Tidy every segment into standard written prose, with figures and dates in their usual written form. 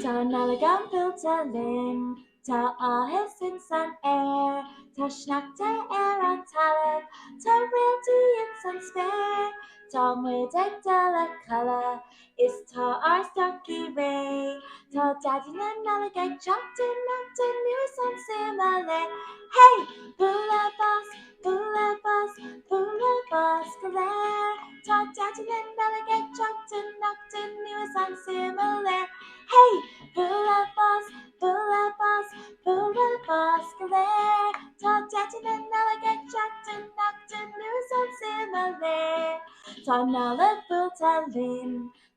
Ta nalagan filter lin, ta ahis in sun air, ta schnackte air on talib, ta realty in sun spare, ta mwedek de la color, is ta our stocky ray, ta daddy na nalagay chokten nokten new sun simile. Hey, bula boss, galere, ta daddy na nalagay chokten nokten new sun simile. Hey, bula boss, galere, ta daddy na nalagay chokten nokten new sun simile. Ta nala bulta lin,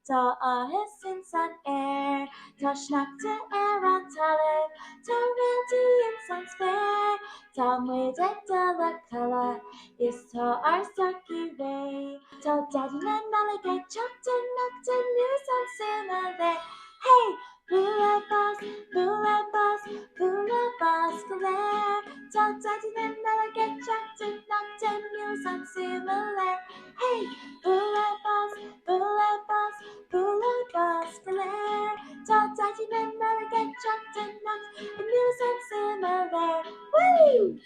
ta ahis in sun air, ta schnackte air on talib, ta realty in sun spare, ta mwedek de la color, is ta our stocky ray, ta daddy na nalagay chokten nokten new sun simile. Hey, bula boss, galere, ta daddy na nalagay chokten nokten new sun simile. Hey, bula boss, galere, ta daddy na nalagay chokten nokten new sun simile. Woo!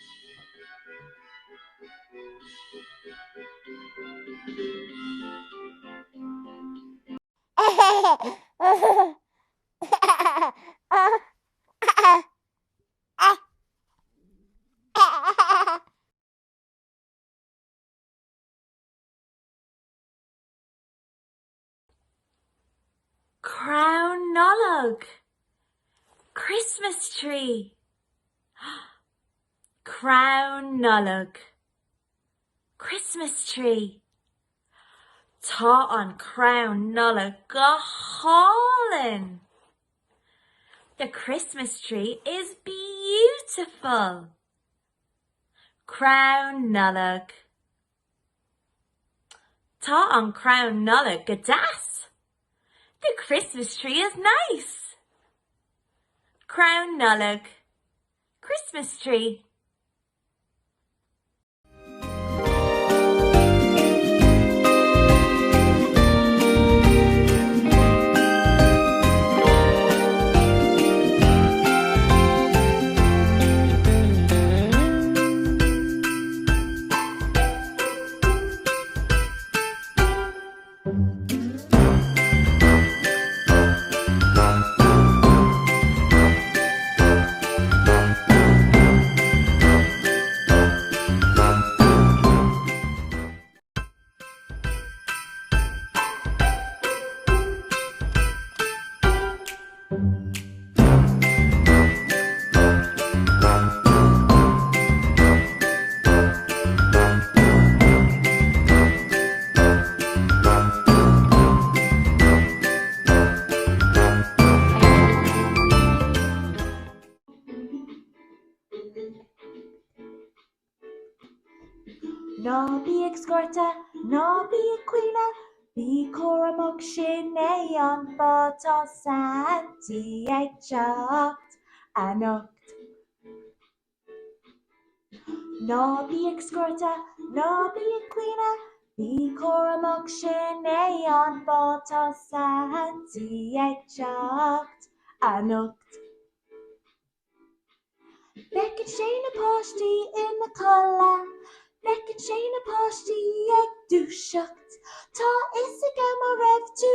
Crown nolog, Christmas tree. Crown nolog, Christmas tree. Tá on crown nolog go hálin. The Christmas tree is beautiful. Crown nolog. Tá on crown nolog go das. The Christmas tree is nice. Crown nolog, Christmas tree. No be excorta, no be queena, be coramok shine on photo santi chopped anoct. No be excorta, no be queena, be coramok shine on photo santi chopped anoct. Beck and Shane a posty in the collar. Beck and Shane a posty egg do shuckt. Ta is a gamma rev to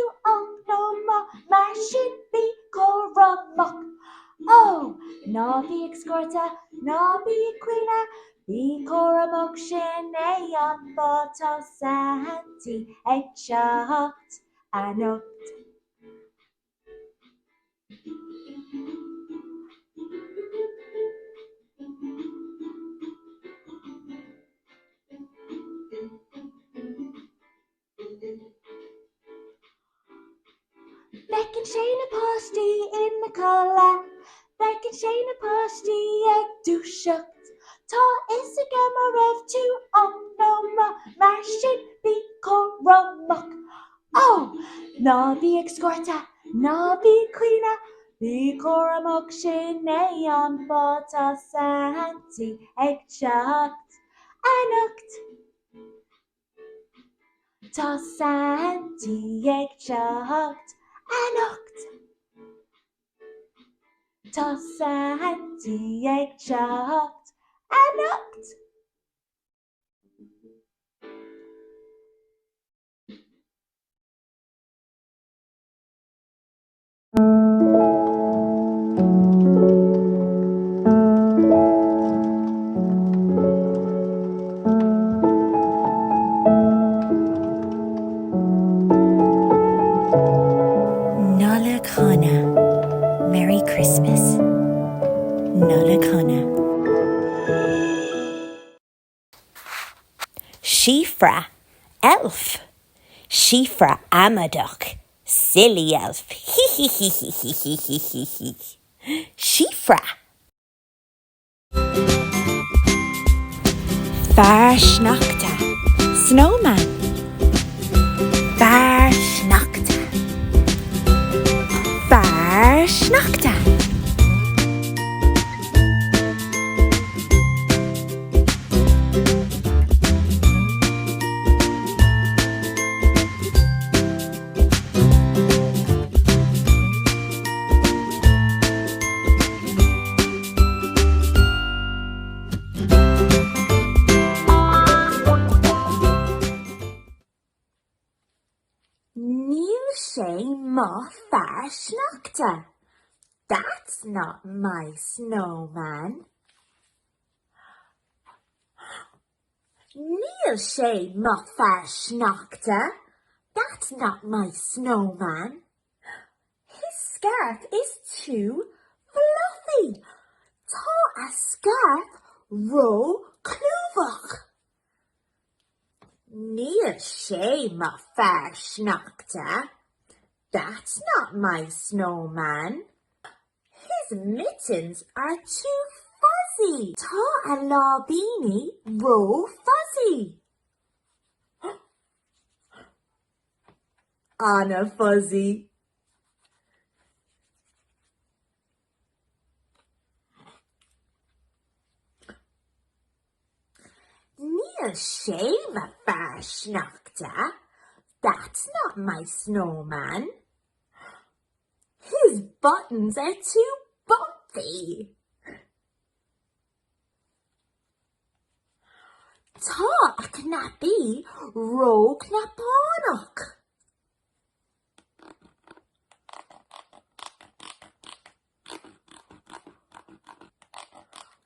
no ma marshin be coramok. Oh, no be excorta, no be queena, be coramok shine on photo santi shuckt anoct. Beck and Shane a posty in the collar. Beck and Shane a posty egg do shuckt. Ta is a gamma rev to no ma marshin be coramok. Oh, no be excorta, no be queena, be coramok shine on photo santi shuckt anoct. Tá Sandy ag teacht anocht. Tá Sandy ag teacht anocht. Nullag Hana. Merry Christmas. Nullag Hana. Shifra, elf. Shifra Amadoc, silly elf. Hee hee hee hee hee hee hee hee hee. Shifra. Farshnachta, snowman. Farshnachta. Farshnachta. Níl sé má farsnachta. That's not my snowman. Níl sé má farsnachta. That's not my snowman. His scarf is too fluffy. Tá a scarf ro clúfach. Níl sé má farsnachta. That's not my snowman. His mittens are too fuzzy. Tá a lábíní ro fuzzy. Anna fuzzy. Níl sé má farsnachta. That's not my snowman. His buttons are too bumpy. Tá a knappy ro knapánach.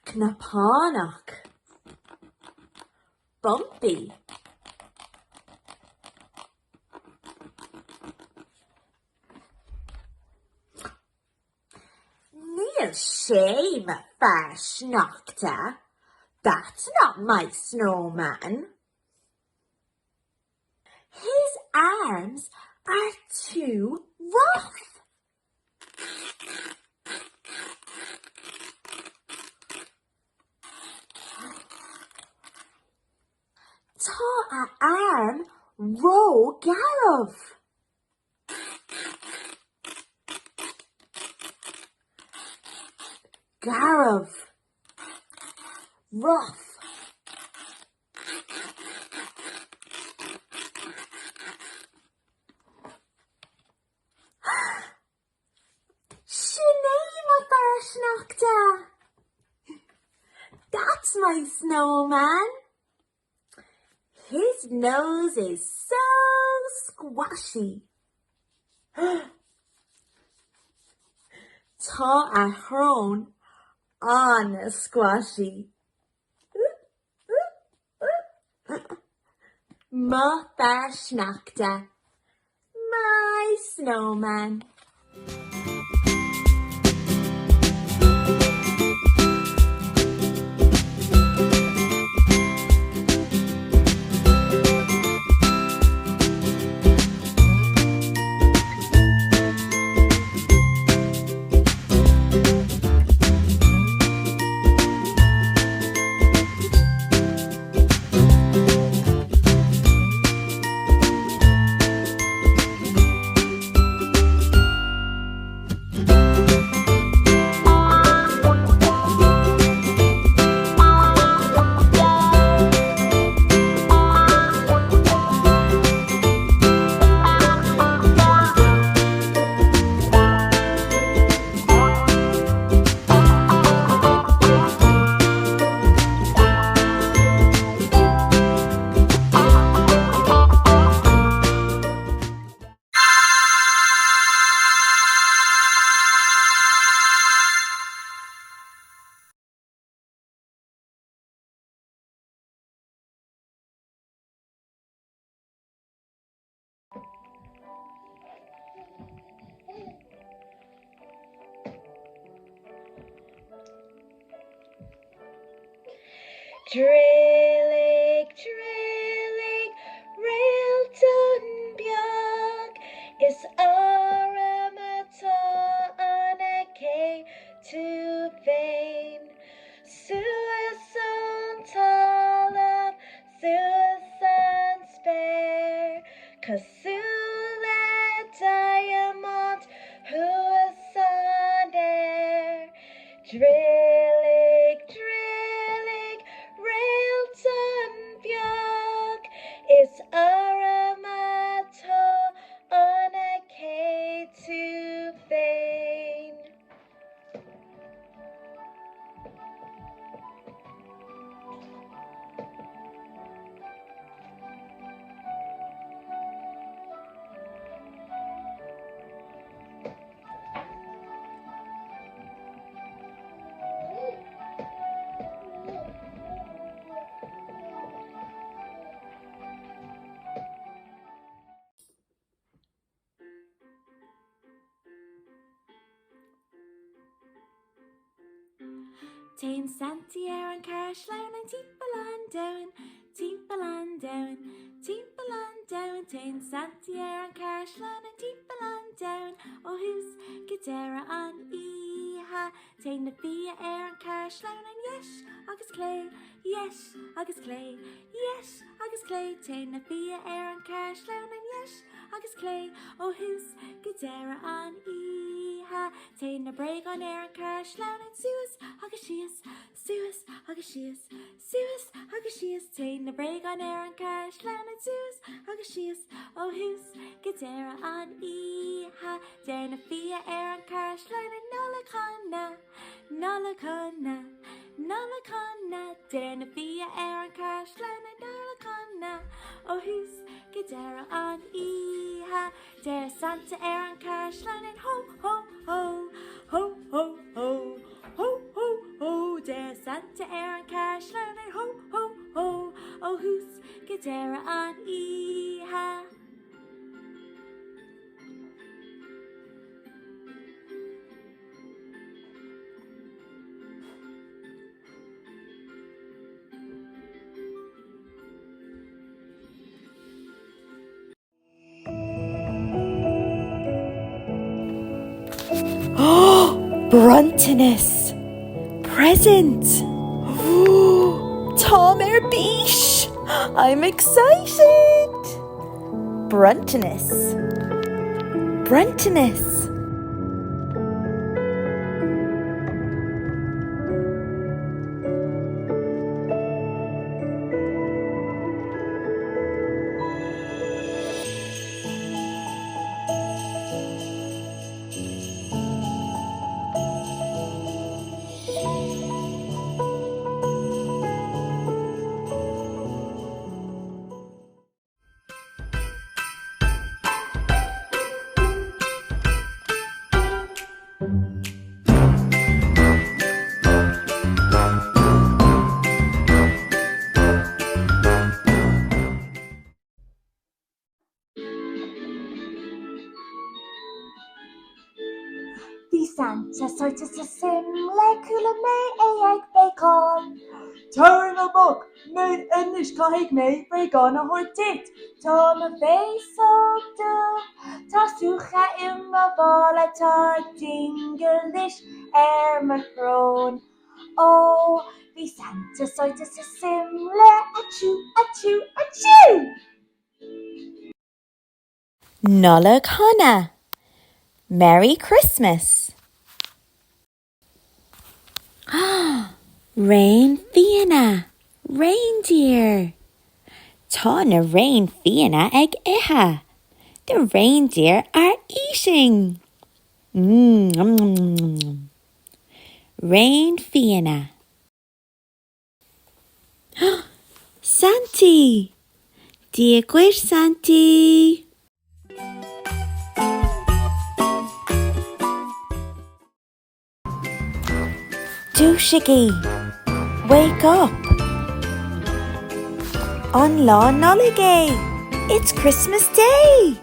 Knapánach. Bumpy. Níl sé má farsnachta. That's not my snowman. His arms are too rough. Tá a arm ro garov. Garov. Rough. Sinead má farsnachta. That's my snowman. His nose is so squashy. Tá a throne on squashy. Má farsnachta. My snowman. Drillig, drillig, railton björk is aramata anake to vein. Suisun talab, suisun spare, Kasule diamond, huisun air. Drillig, drillig, railton björk is aramato anake to vein. Tain Santier and Carshlown and Teepalan down, Teepalan down, Teepalan down, Tain Santier and Carshlown and Teepalan down. Oh, who's Gadera on Iha? Tain the Fia Air and Carshlown and yes, August Clay, yes, August Clay, yes, August Clay, Tain the Fia Air and Carshlown and yes, August Clay. Oh, who's Gadera on Iha? Tain the Brag on Air and Carshlown and Suez, Agashias, Suez, Agashias, Suez, Agashias, Tain the Brag on Air and Carshlown and Suez, Agashias. Oh, who's Gadera on Iha? Dare na Fia Air and Carshlown and Nolakana, Nolakana, Nolakana, Dare na Fia Air and Carshlown and Nolakana. Oh, who's Gadera on Iha? Dare Santa Air and Carshlown and ho, ho, ho, ho, ho, ho, ho, ho, ho. Dare Santa Air and Carshlown and ho, ho, ho. Oh, who's Gadera on Iha? Bruntiness. Present. Tom Bish. I'm excited. Bruntiness. Bruntiness. Santa soitas a simle coola may ag bacon. Turn a book, made English kahig may bregan a hortit. Tom a face of dove, ta sucha imma vala ta Jinglish macron. Oh, the Santa soitas a simle achoo, achoo, achoo. Nolakana. Merry Christmas. Rain Fianna. Reindeer. Tá na rain Fianna ag iha. The reindeer are eating. Rain Fianna. Santi. Diagwir Santi. Dúshigi, wake up. On lá noligay, it's Christmas Day.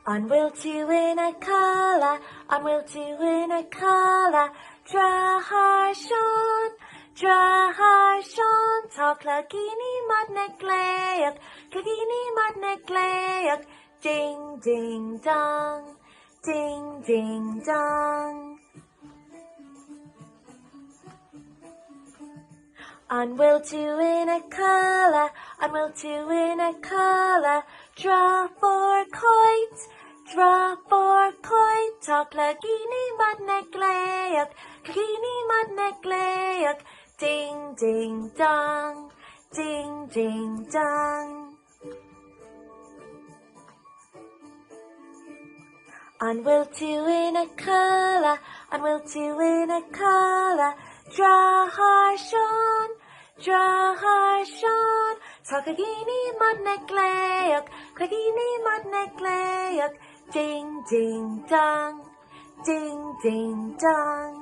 An bhfuil tú ina cala, an bhfuil tú ina cala, drahar Sean, tá clagíní mad na gléach, ding, ding, dong, ding, ding, dong. An bhfuil tú ina cala, an bhfuil tú ina cala, dra for coit, tá clagíní mad na gléach, ding, ding, dong, ding, ding, dong. An bhfuil tú ina cala, an bhfuil tú ina cala, drahar Sean, tá clagíní mad na gléach, ding, ding, dong, ding, ding, dong.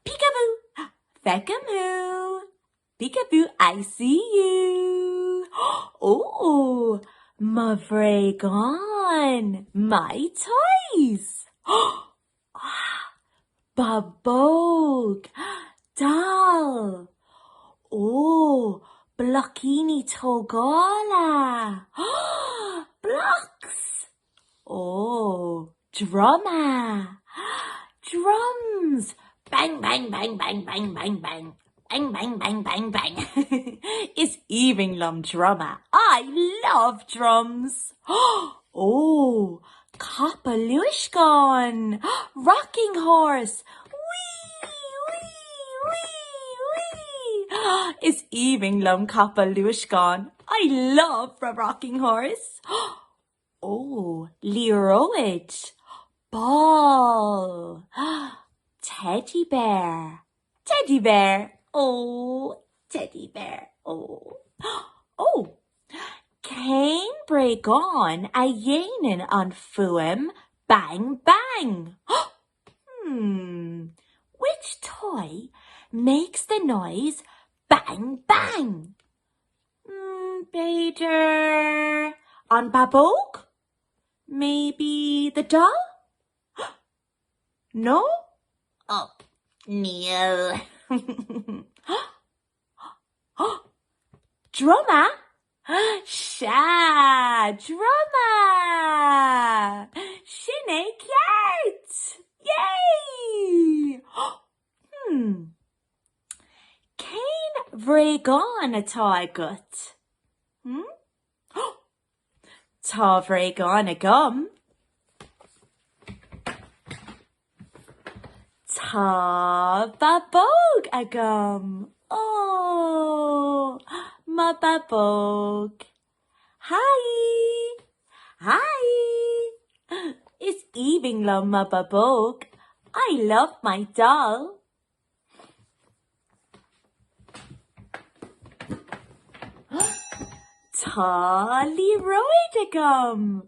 Peekaboo! Feckamoo! Peekaboo, I see you! Oh, my gone! My toys! Babog! Doll! Oh, blockini togala! Blocks! Oh, drummer! Drums! Bang, bang, bang, bang, bang, bang, bang. Bang, bang, bang, bang, bang. It's evening drummer. I love drums. Oh, Kapalushkan. Rocking horse. Wee, wee, wee, wee. It's evening Kapalushkan. I love the rocking horse. Oh, Leroyd. Ball. Teddy bear. Teddy bear. Oh, teddy bear. Oh. Oh. Cain break on a yenin on fuim bang bang. Which toy makes the noise bang bang? Peter. On Babog? Maybe the doll? No? Oh, no. Drummer? Sha, drummer! Shinny cat! Yay! Cain vregan atá gut? Tá vregan a gum? Tá babog a gum. Oh, my babog. Hi. Hi. It's evening, my babog. I love my doll. Tá Leroyd a gum.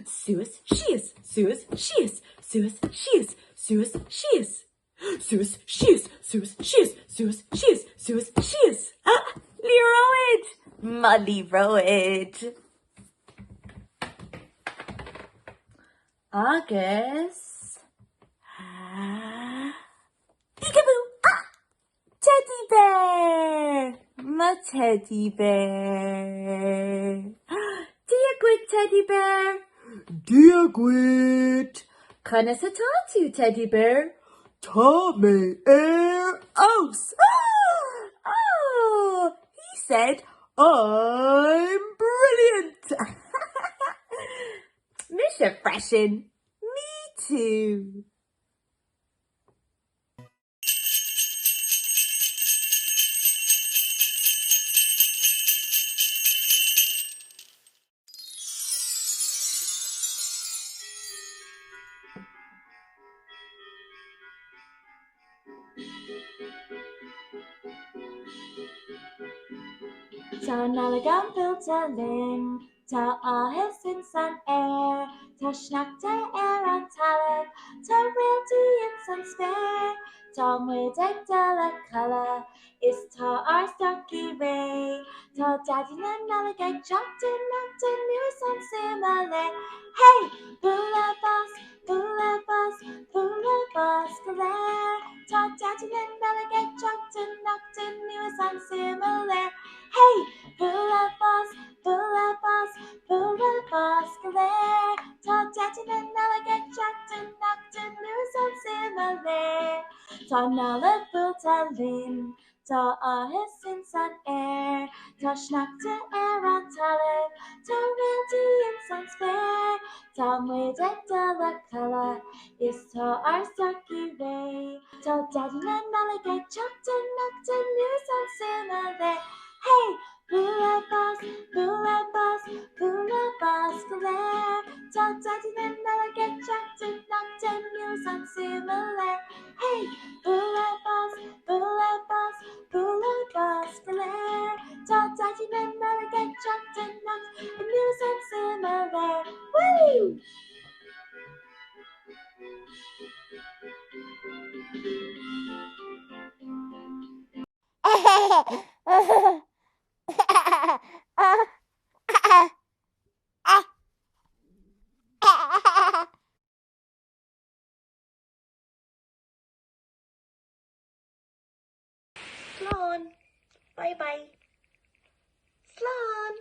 Suez, she is. Suez, she is. Suez, she is. Suez, she is. Suez, she is. Suez, she is. Suez, she is. Suez, she is. Leroyd! My Leroyd. August. Peekaboo! Teddy bear! My teddy bear. Dear good teddy bear. Dear good. Can I talk to you, teddy bear? Tommy air aus. Oh, he said, I'm brilliant. Mr. Freshen, me too. Tá nalagan builta lin, tá áhis in san air, tá sneachta an talamh, tá réaltaí in san spéir, tá muid ag dala cala, is tá arstoci ré, tá daddy na nalagan teachtain nachtain nuas an sima le. Hey! Bula bus, bula bus, bula bus galéir, tá daddy na nalagan teachtain nachtain nuas an sima le. Hey! Bula bus, bula bus, bula bus galéir, tá daddy na nalagan teachtain nachtain nuas an sima le. Tá nala builta lin, tá áhis in san air, tá sneachta an talamh, tá réaltaí in san spéir, tá muid ag dala cala, is tá arstoci ré, tá daddy na nalagan teachtain nachtain nuas an sima le. Hey! Bula bus, bula bus, bula bus galéir, tá daddy na nalagan teachtain nachtain nuas an sima le. Hey! Bula bus, bula bus, bula bus galéir, tá daddy na nalagan teachtain nachtain nuas an sima le. Woo! Slán, bye bye. Slán.